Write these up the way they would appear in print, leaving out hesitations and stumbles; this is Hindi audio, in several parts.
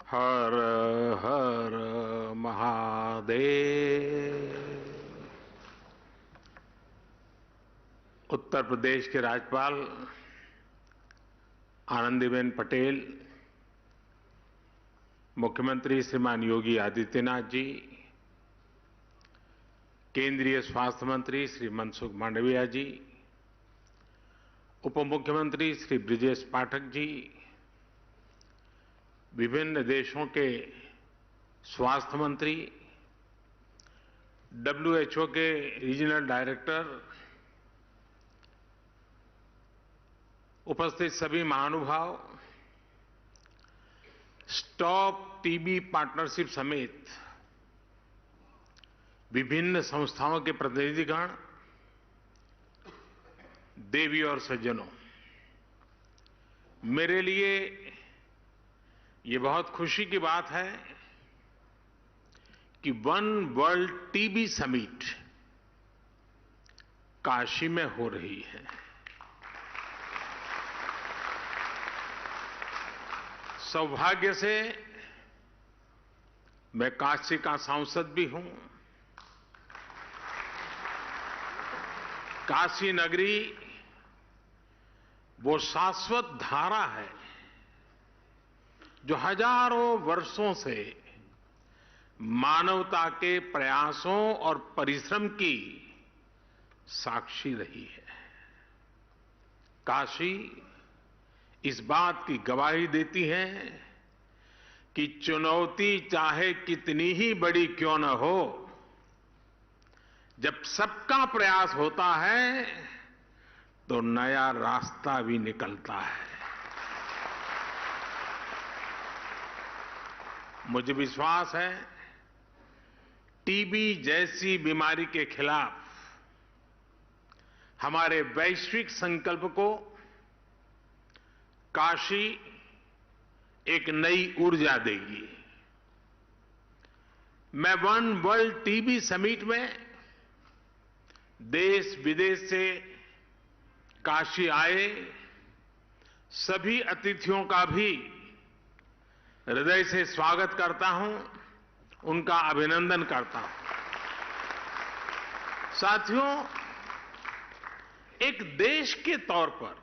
हर हर महादेव। उत्तर प्रदेश के राज्यपाल आनंदीबेन पटेल, मुख्यमंत्री श्रीमान योगी आदित्यनाथ जी, केंद्रीय स्वास्थ्य मंत्री श्री मनसुख मांडविया जी, उप मुख्यमंत्री श्री ब्रिजेश पाठक जी, विभिन्न देशों के स्वास्थ्य मंत्री, WHO के रीजनल डायरेक्टर, उपस्थित सभी महानुभाव, स्टॉप टीबी पार्टनरशिप समेत विभिन्न संस्थाओं के प्रतिनिधिगण, देवी और सज्जनों, मेरे लिए ये बहुत खुशी की बात है कि one world TB summit Kashi में हो रही है। सौभाग्य से मैं काशी का सांसद भी हूं। काशी नगरी वो शाश्वत धारा है जो हजारों वर्षों से मानवता के प्रयासों और परिश्रम की साक्षी रही है। काशी इस बात की गवाही देती है कि चुनौती चाहे कितनी ही बड़ी क्यों न हो, जब सबका प्रयास होता है तो नया रास्ता भी निकलता है। मुझे विश्वास है टीबी जैसी बीमारी के खिलाफ हमारे वैश्विक संकल्प को काशी एक नई ऊर्जा देगी। मैं वन वर्ल्ड टीबी समिट में देश विदेश से काशी आए सभी अतिथियों का भी हृदय से स्वागत करता हूं, उनका अभिनंदन करता हूं। साथियों, एक देश के तौर पर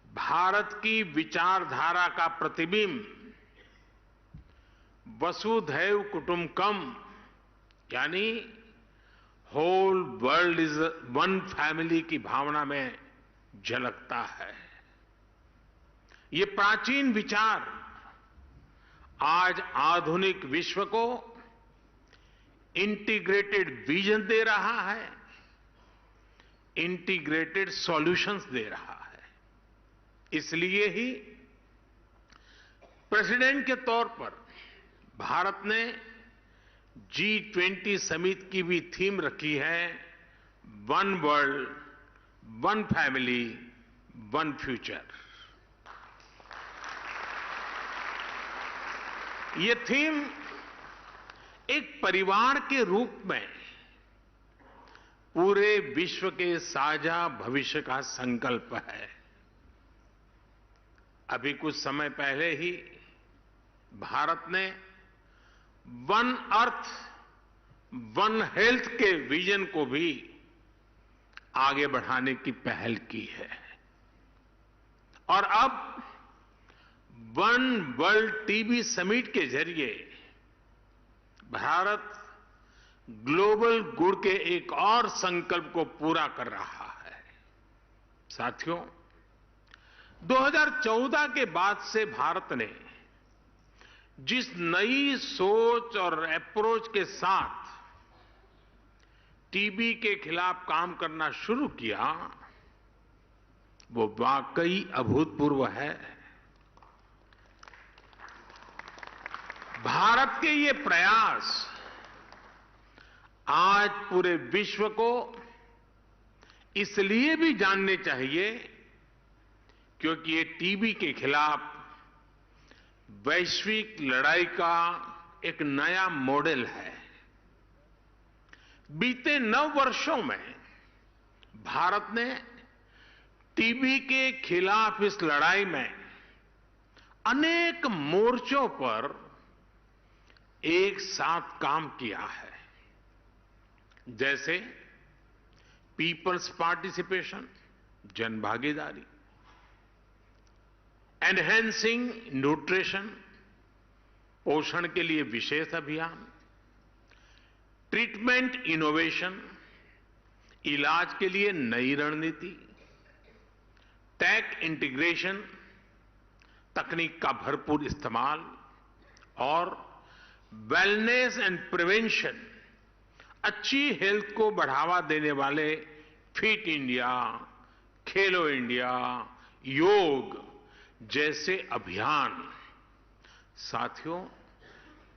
भारत की विचारधारा का प्रतिबिंब वसुधैव कुटुंबकम यानी whole world is one family की भावना में झलकता है। ये प्राचीन विचार आज आधुनिक विश्व को इंटीग्रेटेड विजन दे रहा है, इंटीग्रेटेड सॉल्यूशंस दे रहा है। इसलिए ही प्रेसिडेंट के तौर पर भारत ने G20 समिट की भी थीम रखी है, one world, one family, one future. ये थीम एक परिवार के रूप में पूरे विश्व के साझा भविष्य का संकल्प है। अभी कुछ समय पहले ही भारत ने वन अर्थ, वन हेल्थ के विजन को भी आगे बढ़ाने की पहल की है और अब वन वर्ल्ड टीबी समिट के जरिए भारत ग्लोबल गुड के एक और संकल्प को पूरा कर रहा है। साथियों, 2014 के बाद से भारत ने जिस नई सोच और अप्रोच के साथ टीबी के खिलाफ काम करना शुरू किया, वो वाकई अभूतपूर्व है। भारत के ये प्रयास आज पूरे विश्व को इसलिए भी जानने चाहिए क्योंकि ये टीबी के खिलाफ वैश्विक लड़ाई का एक नया मॉडल है। बीते 9 वर्षों में भारत ने टीबी के खिलाफ इस लड़ाई में अनेक मोर्चों पर एक साथ काम किया है, जैसे पीपल्स पार्टिसिपेशन, जन भागीदारी, एनहेंसिंग न्यूट्रिशन, पोषण के लिए विशेष अभियान, ट्रीटमेंट इनोवेशन, इलाज के लिए नई रणनीति, टेक इंटीग्रेशन, तकनीक का भरपूर इस्तेमाल और वेलनेस एंड प्रिवेंशन, अच्छी हेल्थ को बढ़ावा देने वाले फिट इंडिया, खेलो इंडिया, योग जैसे अभियान। साथियों,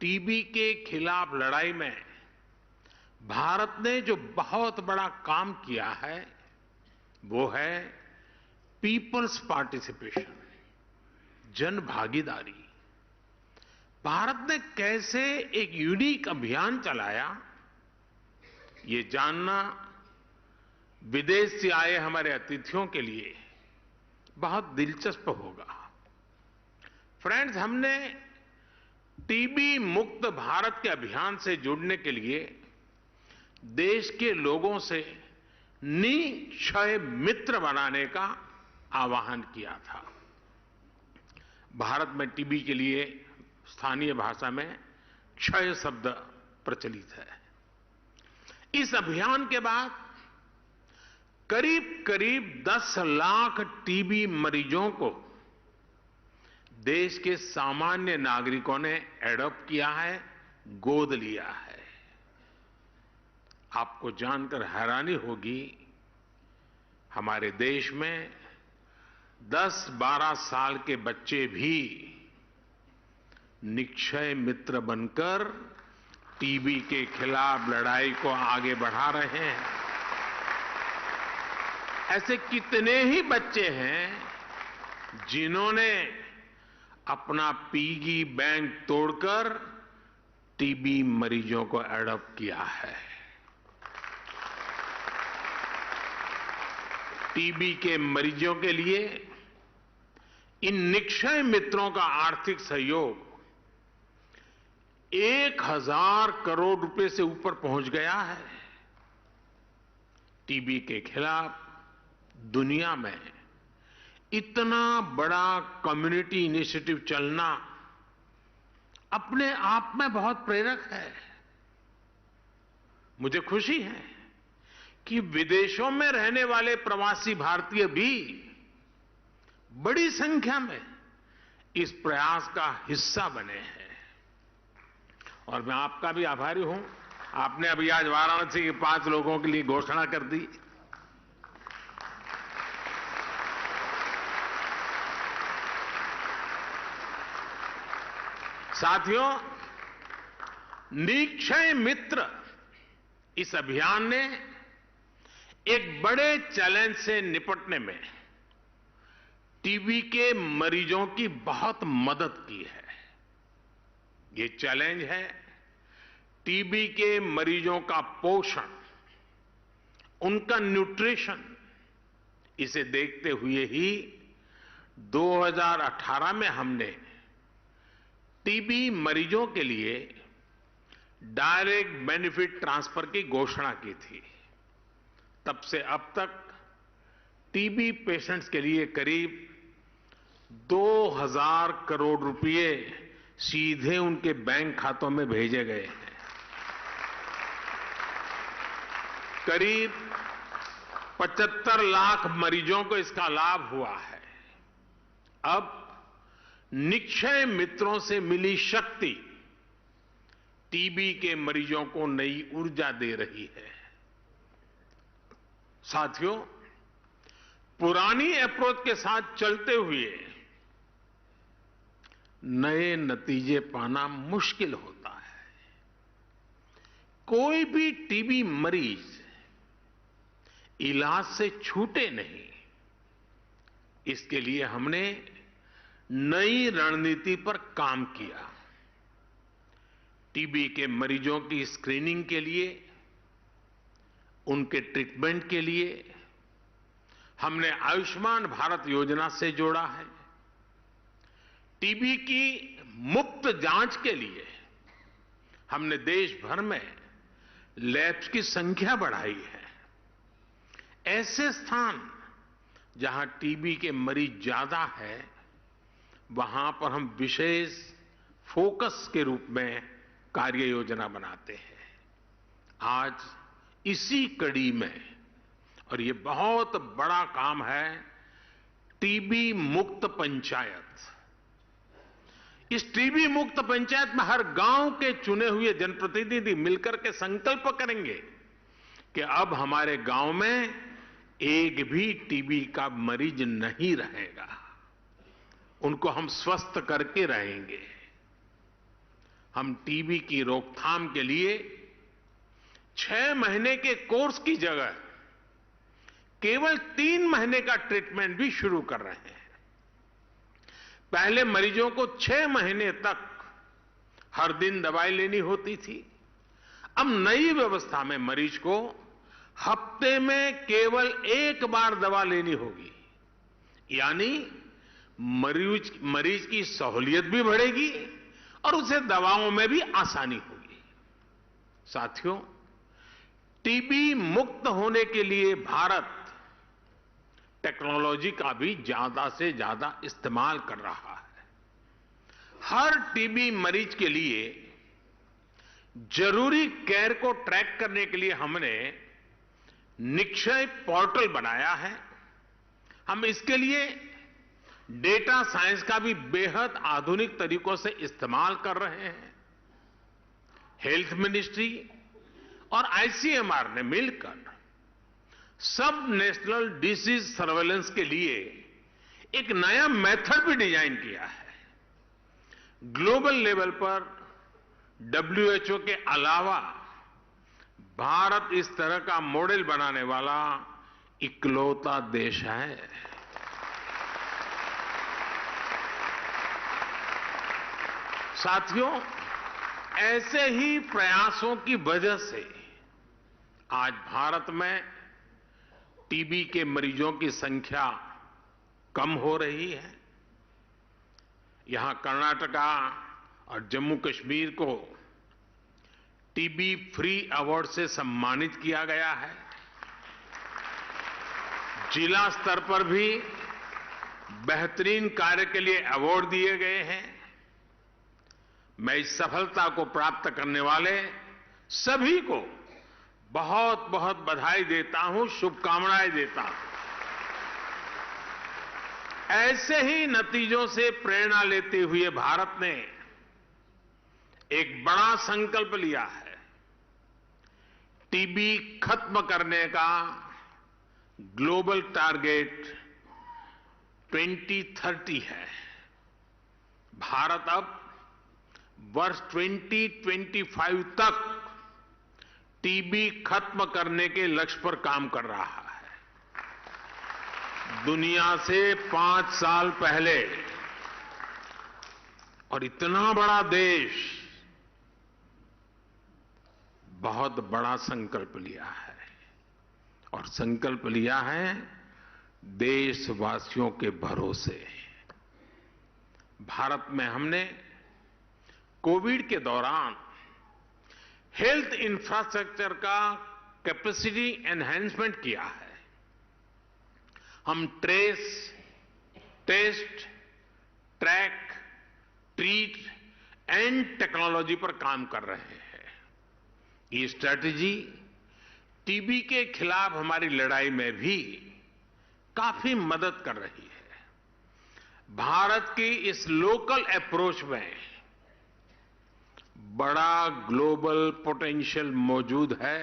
टीबी के खिलाफ लड़ाई में भारत ने जो बहुत बड़ा काम किया है वो है पीपल्स पार्टिसिपेशन, जन भागीदारी। भारत ने कैसे एक यूनिक अभियान चलाया, ये जानना विदेश से आए हमारे अतिथियों के लिए बहुत दिलचस्प होगा। फ्रेंड्स, हमने टीबी मुक्त भारत के अभियान से जुड़ने के लिए देश के लोगों से निक्षय मित्र बनाने का आह्वान किया था। भारत में टीबी के लिए स्थानीय भाषा में क्षय शब्द प्रचलित है। इस अभियान के बाद करीब करीब 10 लाख टीबी मरीजों को देश के सामान्य नागरिकों ने एडॉप्ट किया है, गोद लिया है। आपको जानकर हैरानी होगी, हमारे देश में 10-12 साल के बच्चे भी निक्षय मित्र बनकर टीबी के खिलाफ लड़ाई को आगे बढ़ा रहे हैं। ऐसे कितने ही बच्चे हैं जिन्होंने अपना पिगी बैंक तोड़कर टीबी मरीजों को एडॉप्ट किया है। टीबी के मरीजों के लिए इन निक्षय मित्रों का आर्थिक सहयोग 1000 करोड़ रुपए से ऊपर पहुंच गया है। टीबी के खिलाफ दुनिया में इतना बड़ा कम्युनिटी इनिशिएटिव चलना अपने आप में बहुत प्रेरक है। मुझे खुशी है कि विदेशों में रहने वाले प्रवासी भारतीय भी बड़ी संख्या में इस प्रयास का हिस्सा बने हैं और मैं आपका भी आभारी हूं। आपने अभी आज वाराणसी के 5 लोगों के लिए घोषणा कर दी। साथियों, निक्षय मित्र इस अभियान ने एक बड़े चैलेंज से निपटने में टीबी के मरीजों की बहुत मदद की है। ये चैलेंज है टीबी के मरीजों का पोषण, उनका न्यूट्रिशन। इसे देखते हुए ही 2018 में हमने टीबी मरीजों के लिए डायरेक्ट बेनिफिट ट्रांसफर की घोषणा की थी। तब से अब तक टीबी पेशेंट्स के लिए करीब 2000 करोड़ रुपए सीधे उनके बैंक खातों में भेजे गए हैं। करीब 75 लाख मरीजों को इसका लाभ हुआ है। अब निक्षय मित्रों से मिली शक्ति टीबी के मरीजों को नई ऊर्जा दे रही है। साथियों, पुरानी अप्रोच के साथ चलते हुए नए नतीजे पाना मुश्किल होता है। कोई भी टीबी मरीज इलाज से छूटे नहीं, इसके लिए हमने नई रणनीति पर काम किया। टीबी के मरीजों की स्क्रीनिंग के लिए, उनके ट्रीटमेंट के लिए हमने आयुष्मान भारत योजना से जोड़ा है। टीबी की मुफ्त जांच के लिए हमने देश भर में लैब्स की संख्या बढ़ाई है। ऐसे स्थान जहां टीबी के मरीज ज्यादा है, वहां पर हम विशेष फोकस के रूप में कार्य योजना बनाते हैं। आज इसी कड़ी में, और ये बहुत बड़ा काम है, टीबी मुक्त पंचायत। इस टीबी मुक्त पंचायत में हर गांव के चुने हुए जनप्रतिनिधि मिलकर के संकल्प करेंगे कि अब हमारे गांव में एक भी टीबी का मरीज नहीं रहेगा, उनको हम स्वस्थ करके रहेंगे। हम टीबी की रोकथाम के लिए 6 महीने के कोर्स की जगह केवल 3 महीने का ट्रीटमेंट भी शुरू कर रहे हैं। पहले मरीजों को 6 महीने तक हर दिन दवाई लेनी होती थी। अब नई व्यवस्था में मरीज को हफ्ते में केवल 1 बार दवा लेनी होगी, यानी मरीज की सहूलियत भी बढ़ेगी और उसे दवाओं में भी आसानी होगी। साथियों, टीबी मुक्त होने के लिए भारत टेक्नोलॉजी का भी ज्यादा से ज्यादा इस्तेमाल कर रहा है। हर टीबी मरीज के लिए जरूरी केयर को ट्रैक करने के लिए हमने निक्षय पोर्टल बनाया है। हम इसके लिए डेटा साइंस का भी बेहद आधुनिक तरीकों से इस्तेमाल कर रहे हैं। हेल्थ मिनिस्ट्री और आईसीएमआर ने मिलकर सब नेशनल डिसीज सर्वेलेंस के लिए एक नया मेथड भी डिजाइन किया है। ग्लोबल लेवल पर WHO के अलावा भारत इस तरह का मॉडल बनाने वाला इकलौता देश है। साथियों, ऐसे ही प्रयासों की वजह से आज भारत में टीबी के मरीजों की संख्या कम हो रही है। यहां कर्नाटका और जम्मू कश्मीर को टीबी फ्री अवार्ड से सम्मानित किया गया है। जिला स्तर पर भी बेहतरीन कार्य के लिए अवार्ड दिए गए हैं। मैं इस सफलता को प्राप्त करने वाले सभी को बहुत बहुत बधाई देता हूं, शुभकामनाएं देता हूं। ऐसे ही नतीजों से प्रेरणा लेते हुए भारत ने एक बड़ा संकल्प लिया है। टीबी खत्म करने का ग्लोबल टारगेट 2030 है। भारत अब वर्ष 2025 तक टीबी खत्म करने के लक्ष्य पर काम कर रहा है। दुनिया से 5 साल पहले, और इतना बड़ा देश बहुत बड़ा संकल्प लिया है, और संकल्प लिया है देशवासियों के भरोसे। भारत में हमने कोविड के दौरान हेल्थ इंफ्रास्ट्रक्चर का कैपेसिटी एनहांसमेंट किया है। हम trace, test, track, treat and technology पर काम कर रहे हैं। ये स्ट्रैटेजी टीबी के खिलाफ हमारी लड़ाई में भी काफी मदद कर रही है। भारत की इस लोकल अप्रोच में बड़ा ग्लोबल पोटेंशियल मौजूद है,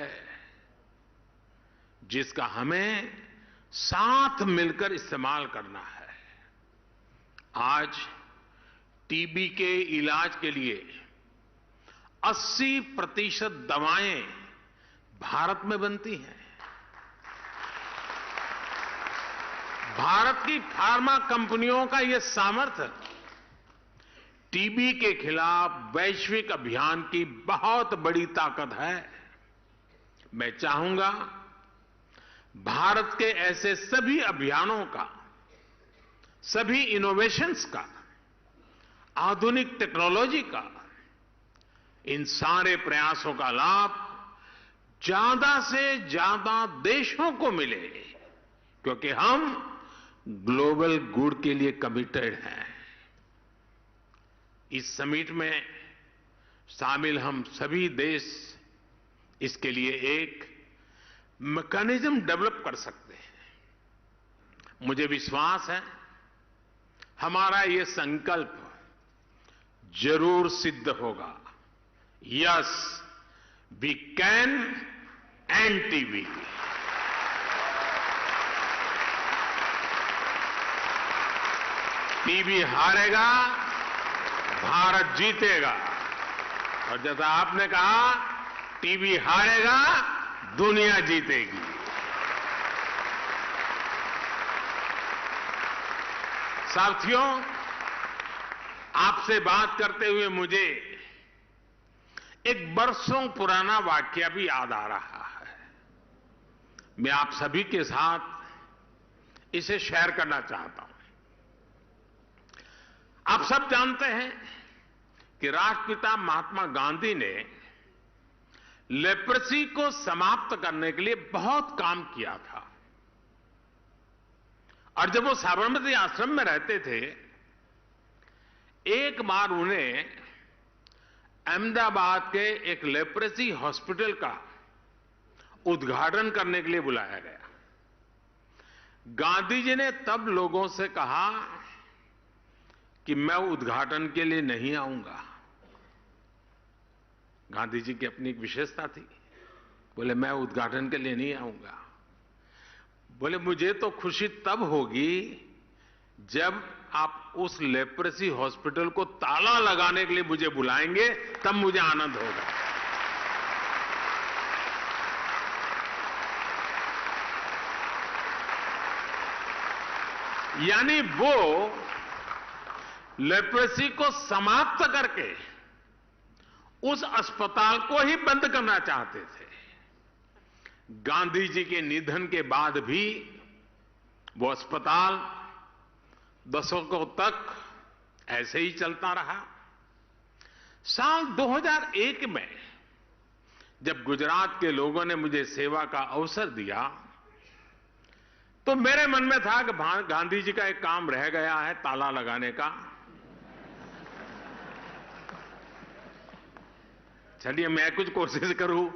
जिसका हमें साथ मिलकर इस्तेमाल करना है। आज टीबी के इलाज के लिए 80% दवाएं भारत में बनती हैं। भारत की फार्मा कंपनियों का यह सामर्थ्य टीबी के खिलाफ वैश्विक अभियान की बहुत बड़ी ताकत है। मैं चाहूंगा भारत के ऐसे सभी अभियानों का, सभी इनोवेशंस का आधुनिक टेक्नोलॉजी का, इन सारे प्रयासों का लाभ ज्यादा से ज्यादा देशों को मिले, क्योंकि हम ग्लोबल गुड के लिए कमिटेड हैं। इस समिट में शामिल हम सभी देश इसके लिए एक मैकेनिज्म डेवलप कर सकते हैं। मुझे विश्वास है हमारा ये संकल्प जरूर सिद्ध होगा। Yes, we can end TB. TB हारेगा, भारत जीतेगा। और जैसा आपने कहा, टीबी हारेगा, दुनिया जीतेगी। साथियों, आपसे बात करते हुए मुझे एक बरसों पुराना वाकया भी याद आ रहा है। मैं आप सभी के साथ इसे शेयर करना चाहता हूं। आप सब जानते हैं कि राष्ट्रपिता महात्मा गांधी ने लेप्रेसी को समाप्त करने के लिए बहुत काम किया था। और जब वो साबरमती आश्रम में रहते थे, एक बार उन्हें अहमदाबाद के एक लेप्रेसी हॉस्पिटल का उद्घाटन करने के लिए बुलाया गया। गांधी जी ने तब लोगों से कहा कि मैं उद्घाटन के लिए नहीं आऊंगा। गांधी जी की अपनी एक विशेषता थी। बोले मैं उद्घाटन के लिए नहीं आऊंगा। बोले मुझे तो खुशी तब होगी जब आप उस लेप्रेसी हॉस्पिटल को ताला लगाने के लिए मुझे बुलाएंगे, तब मुझे आनंद होगा। यानी वो लेप्रेसी को समाप्त करके उस अस्पताल को ही बंद करना चाहते थे। गांधी जी के निधन के बाद भी वो अस्पताल दशकों तक ऐसे ही चलता रहा। साल 2001 में जब गुजरात के लोगों ने मुझे सेवा का अवसर दिया, तो मेरे मन में था कि गांधी जी का एक काम रह गया है, ताला लगाने का। चलिए मैं कुछ कोशिश करूं।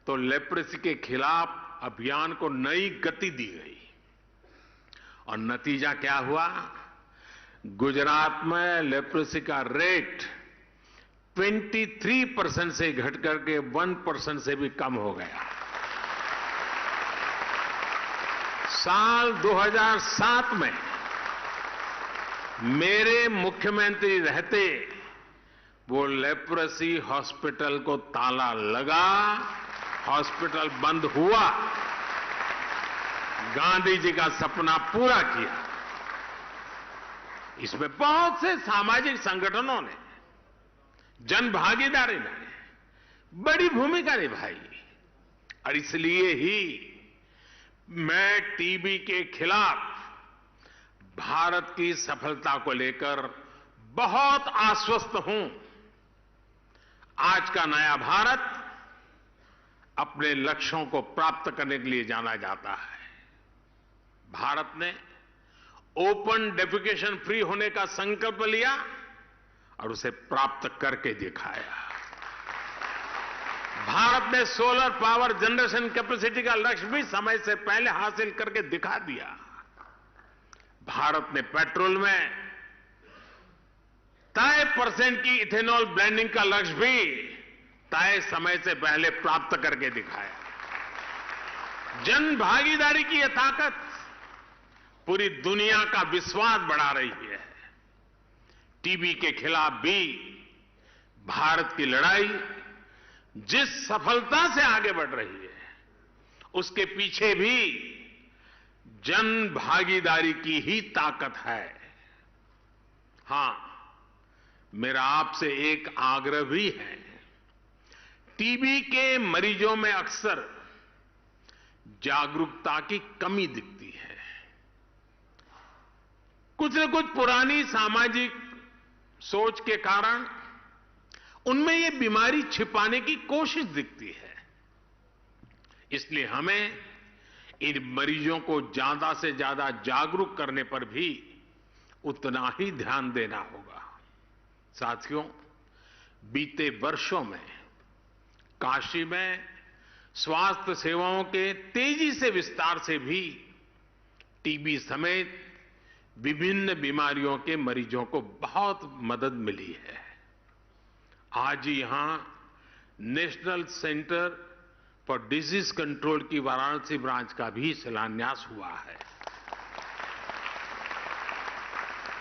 तो लेप्रेसी के खिलाफ अभियान को नई गति दी गई और नतीजा क्या हुआ? गुजरात में लेप्रेसी का रेट 23% से घट करके 1% से भी कम हो गया। साल 2007 में मेरे मुख्यमंत्री रहते वो लेप्रेसी हॉस्पिटल को ताला लगा, हॉस्पिटल बंद हुआ। गांधी जी का सपना पूरा किया। इसमें बहुत से सामाजिक संगठनों ने, जन भागीदारी ने बड़ी भूमिका निभाई। और इसलिए ही मैं टीबी के खिलाफ भारत की सफलता को लेकर बहुत आश्वस्त हूं। आज का नया भारत अपने लक्ष्यों को प्राप्त करने के लिए जाना जाता है। भारत ने ओपन डेफिकेशन फ्री होने का संकल्प लिया और उसे प्राप्त करके दिखाया। भारत ने सोलर पावर जनरेशन कैपेसिटी का लक्ष्य भी समय से पहले हासिल करके दिखा दिया। भारत ने पेट्रोल में तय % की इथेनॉल ब्लेंडिंग का लक्ष्य भी तय समय से पहले प्राप्त करके दिखाया। जन भागीदारी की यह ताकत पूरी दुनिया का विश्वास बढ़ा रही है। टीबी के खिलाफ भी भारत की लड़ाई जिस सफलता से आगे बढ़ रही है, उसके पीछे भी जन भागीदारी की ही ताकत है। हां, मेरा आपसे एक आग्रह भी है। टीबी के मरीजों में अक्सर जागरूकता की कमी दिखती है। कुछ न कुछ पुरानी सामाजिक सोच के कारण उनमें ये बीमारी छिपाने की कोशिश दिखती है। इसलिए हमें इन मरीजों को ज्यादा से ज्यादा जागरूक करने पर भी उतना ही ध्यान देना होगा। साथियों, बीते वर्षों में काशी में स्वास्थ्य सेवाओं के तेजी से विस्तार से भी टीबी समेत विभिन्न बीमारियों के मरीजों को बहुत मदद मिली है। आज ही यहां national centre for disease control की वाराणसी ब्रांच का भी शिलान्यास हुआ है।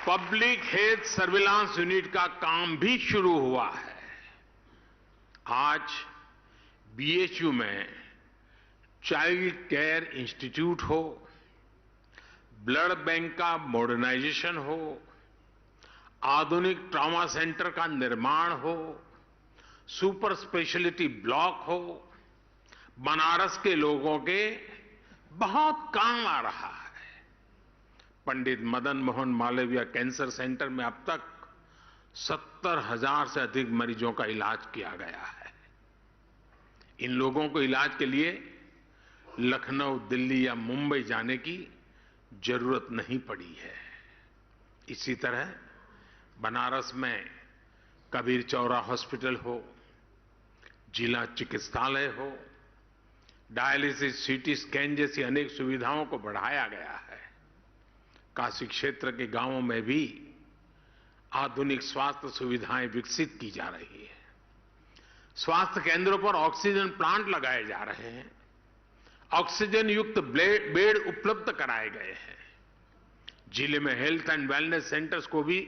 पब्लिक हेल्थ सर्विलांस यूनिट का काम भी शुरू हुआ है। आज बीएचयू में चाइल्ड केयर इंस्टीट्यूट हो, ब्लड बैंक का मॉडर्नाइजेशन हो, आधुनिक ट्रॉमा सेंटर का निर्माण हो, सुपर स्पेशलिटी ब्लॉक हो, बनारस के लोगों के बहुत काम आ रहा है। पंडित मदन मोहन मालवीय कैंसर सेंटर में अब तक 70,000 से अधिक मरीजों का इलाज किया गया है। इन लोगों को इलाज के लिए लखनऊ, दिल्ली या मुंबई जाने की जरूरत नहीं पड़ी है। इसी तरह बनारस में कबीर चौरा हॉस्पिटल हो, जिला चिकित्सालय हो, डायलिसिस, सीटी स्कैन जैसी अनेक सुविधाओं को बढ़ाया गया है। काशी क्षेत्र के गांवों में भी आधुनिक स्वास्थ्य सुविधाएं विकसित की जा रही है। स्वास्थ्य केंद्रों पर ऑक्सीजन प्लांट लगाए जा रहे हैं। ऑक्सीजन युक्त बेड उपलब्ध कराए गए हैं। जिले में हेल्थ एंड वेलनेस सेंटर्स को भी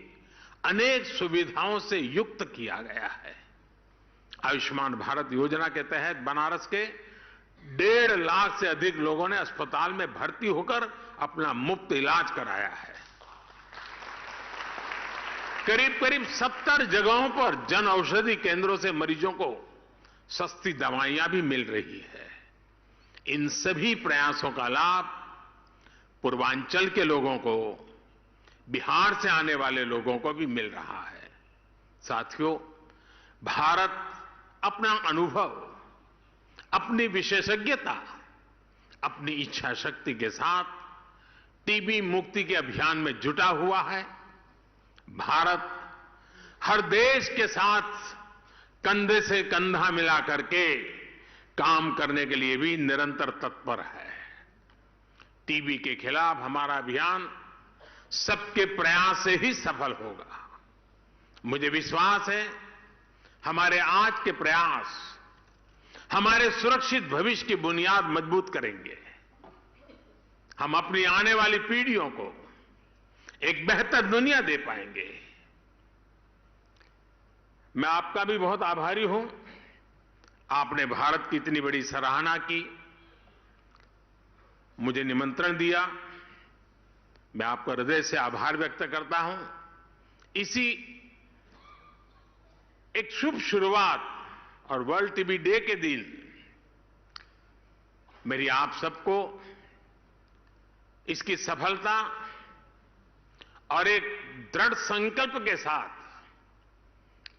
अनेक सुविधाओं से युक्त किया गया है। आयुष्मान भारत योजना के तहत बनारस के 1.5 लाख से अधिक लोगों ने अस्पताल में भर्ती होकर अपना मुफ्त इलाज कराया है। करीब करीब 70 जगहों पर जन औषधि केंद्रों से मरीजों को सस्ती दवाइयां भी मिल रही है। इन सभी प्रयासों का लाभ पूर्वांचल के लोगों को, बिहार से आने वाले लोगों को भी मिल रहा है। साथियों, भारत अपना अनुभव, अपनी विशेषज्ञता, अपनी इच्छा शक्ति के साथ टीबी मुक्ति के अभियान में जुटा हुआ है। भारत हर देश के साथ कंधे से कंधा मिला करके काम करने के लिए भी निरंतर तत्पर है। टीबी के खिलाफ हमारा अभियान सबके प्रयास से ही सफल होगा। मुझे विश्वास है हमारे आज के प्रयास हमारे सुरक्षित भविष्य की बुनियाद मजबूत करेंगे। हम अपनी आने वाली पीढ़ियों को एक बेहतर दुनिया दे पाएंगे। मैं आपका भी बहुत आभारी हूं। आपने भारत की इतनी बड़ी सराहना की, मुझे निमंत्रण दिया। मैं आपका हृदय से आभार व्यक्त करता हूं। इसी एक शुभ शुरुआत और वर्ल्ड टीबी डे के दिन मेरी आप सबको इसकी सफलता और एक दृढ़ संकल्प के साथ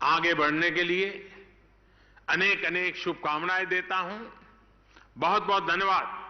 आगे बढ़ने के लिए अनेक अनेक शुभकामनाएं देता हूं। बहुत बहुत धन्यवाद।